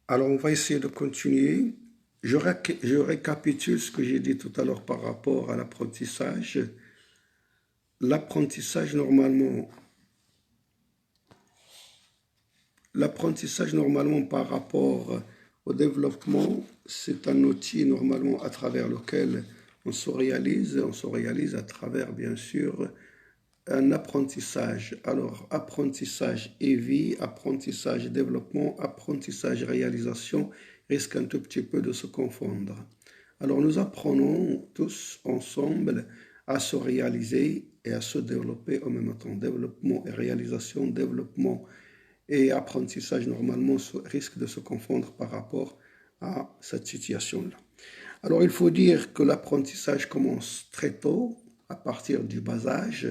Alors, on va essayer de continuer. Je récapitule ce que j'ai dit tout à l'heure par rapport à l'apprentissage. L'apprentissage, normalement, l'apprentissage, normalement, par rapport au développement, c'est un outil, normalement, à travers lequel on se réalise. On se réalise à travers, bien sûr, un apprentissage. Alors, apprentissage et vie, apprentissage et développement, apprentissage et réalisation risquent un tout petit peu de se confondre. Alors, nous apprenons tous ensemble à se réaliser et à se développer en même temps. Développement et réalisation, développement et apprentissage, normalement, risquent de se confondre par rapport à cette situation-là. Alors, il faut dire que l'apprentissage commence très tôt, à partir du bas âge,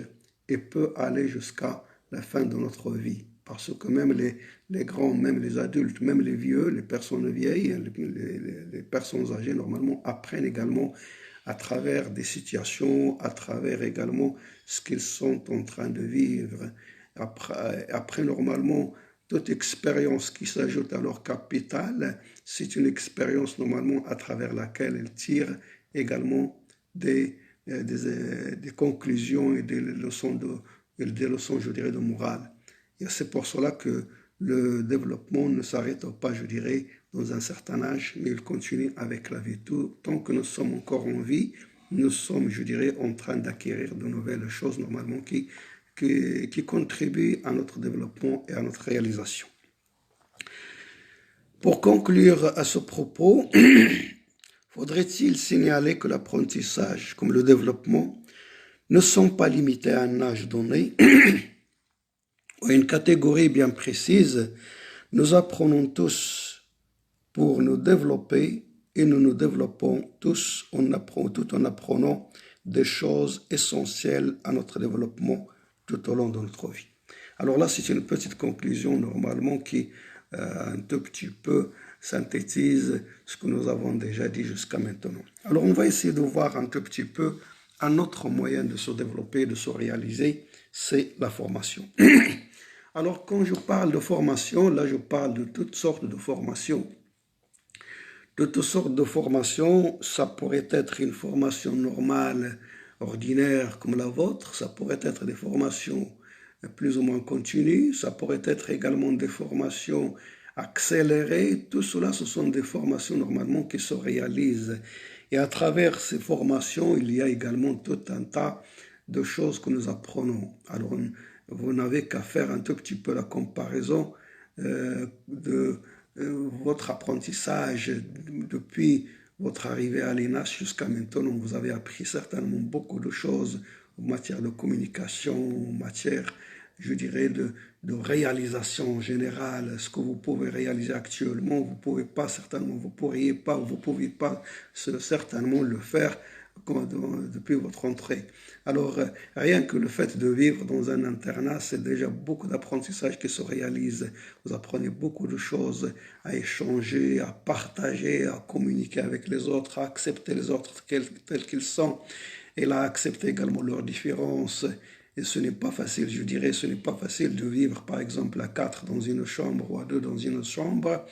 et peut aller jusqu'à la fin de notre vie. Parce que même les grands, même les adultes, même les vieux, les personnes vieilles, les personnes âgées, normalement, apprennent également à travers des situations, à travers également ce qu'ils sont en train de vivre. Après normalement, toute expérience qui s'ajoute à leur capital, c'est une expérience normalement à travers laquelle ils tirent également des conclusions et des leçons, je dirais, de morale. Et c'est pour cela que le développement ne s'arrête pas, je dirais, dans un certain âge, mais il continue avec la vie. Tant que nous sommes encore en vie, nous sommes, je dirais, en train d'acquérir de nouvelles choses normalement qui contribuent à notre développement et à notre réalisation. Pour conclure à ce propos, faudrait-il signaler que l'apprentissage, comme le développement, ne sont pas limités à un âge donné ou à une catégorie bien précise. Nous apprenons tous pour nous développer et nous nous développons tous tout en apprenant des choses essentielles à notre développement tout au long de notre vie. Alors là, c'est une petite conclusion normalement qui un tout petit peu synthétise ce que nous avons déjà dit jusqu'à maintenant. Alors on va essayer de voir un tout petit peu un autre moyen de se développer, de se réaliser, c'est la formation. Alors quand je parle de formation, là je parle de toutes sortes de formations. De toutes sortes de formations, ça pourrait être une formation normale, ordinaire comme la vôtre, ça pourrait être des formations plus ou moins continues, ça pourrait être également des formations accélérées, tout cela ce sont des formations normalement qui se réalisent. Et à travers ces formations, il y a également tout un tas de choses que nous apprenons. Alors vous n'avez qu'à faire un tout petit peu la comparaison de votre apprentissage depuis votre arrivée à l'ENAS jusqu'à maintenant. Vous avez appris certainement beaucoup de choses en matière de communication, en matière, je dirais, de réalisation générale. Ce que vous pouvez réaliser actuellement, vous ne pouvez pas certainement, vous ne pouvez pas certainement le faire depuis votre entrée. Alors, rien que le fait de vivre dans un internat, c'est déjà beaucoup d'apprentissage qui se réalise. Vous apprenez beaucoup de choses à échanger, à partager, à communiquer avec les autres, à accepter les autres tels qu'ils sont, et là, à accepter également leurs différences. Et ce n'est pas facile, je dirais, ce n'est pas facile de vivre, par exemple, à 4 dans une chambre ou à 2 dans une chambre,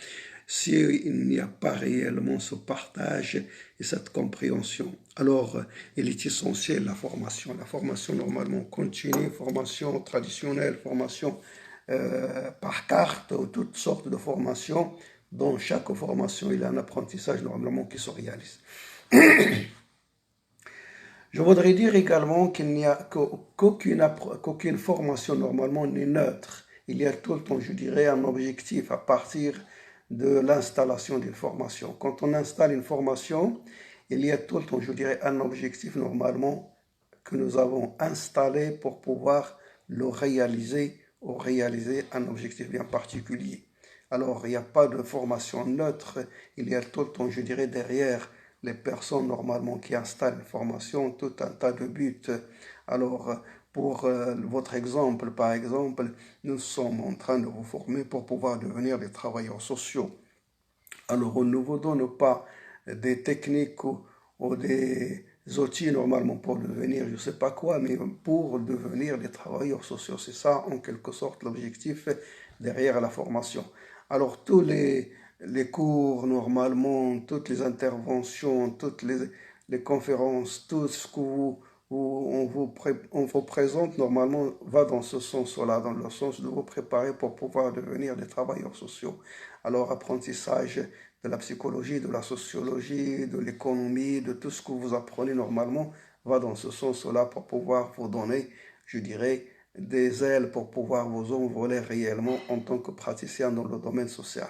s'il n'y a pas réellement ce partage et cette compréhension. Alors, il est essentiel la formation. La formation normalement continue, formation traditionnelle, formation par carte, ou toutes sortes de formations. Dans chaque formation, il y a un apprentissage normalement qui se réalise. Je voudrais dire également qu'il n'y a qu'aucune formation normalement n'est neutre. Il y a tout le temps, je dirais, un objectif à partir de l'installation d'une formation. Quand on installe une formation, il y a tout le temps, je dirais, un objectif normalement que nous avons installé pour pouvoir le réaliser ou réaliser un objectif bien particulier. Alors, il n'y a pas de formation neutre, il y a tout le temps, je dirais, derrière les personnes normalement qui installent une formation, tout un tas de buts. Alors, pour votre exemple, par exemple, nous sommes en train de vous former pour pouvoir devenir des travailleurs sociaux. Alors, on ne vous donne pas des techniques ou des outils normalement pour devenir je ne sais pas quoi, mais pour devenir des travailleurs sociaux. C'est ça, en quelque sorte, l'objectif derrière la formation. Alors, tous les les cours, normalement, toutes les interventions, toutes les conférences, tout ce que on vous présente, normalement, va dans ce sens-là, dans le sens de vous préparer pour pouvoir devenir des travailleurs sociaux. Alors, apprentissage de la psychologie, de la sociologie, de l'économie, de tout ce que vous apprenez normalement, va dans ce sens-là pour pouvoir vous donner, je dirais, des ailes pour pouvoir vous envoler réellement en tant que praticien dans le domaine social.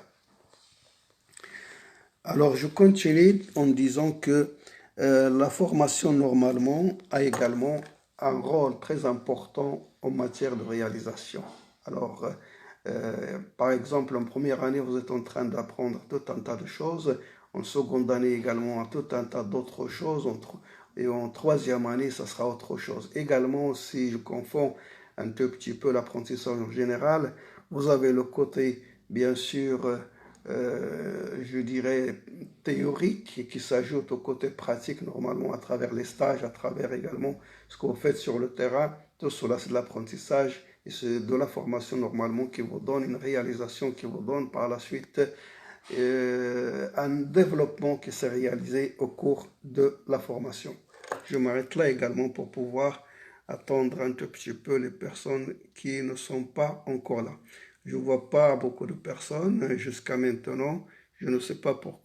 Alors, je continue en disant que la formation, normalement, a également un rôle très important en matière de réalisation. Alors, par exemple, en première année, vous êtes en train d'apprendre tout un tas de choses. En seconde année, également, tout un tas d'autres choses. Et en troisième année, ça sera autre chose. Également, si je confonds un tout petit peu l'apprentissage en général, vous avez le côté, bien sûr, je dirais, théorique qui s'ajoute au côté pratique, normalement, à travers les stages, à travers également ce que vous faites sur le terrain. Tout cela, c'est de l'apprentissage et c'est de la formation, normalement, qui vous donne une réalisation, qui vous donne par la suite un développement qui s'est réalisé au cours de la formation. Je m'arrête là également pour pouvoir attendre un tout petit peu les personnes qui ne sont pas encore là. Je ne vois pas beaucoup de personnes jusqu'à maintenant. Je ne sais pas pourquoi.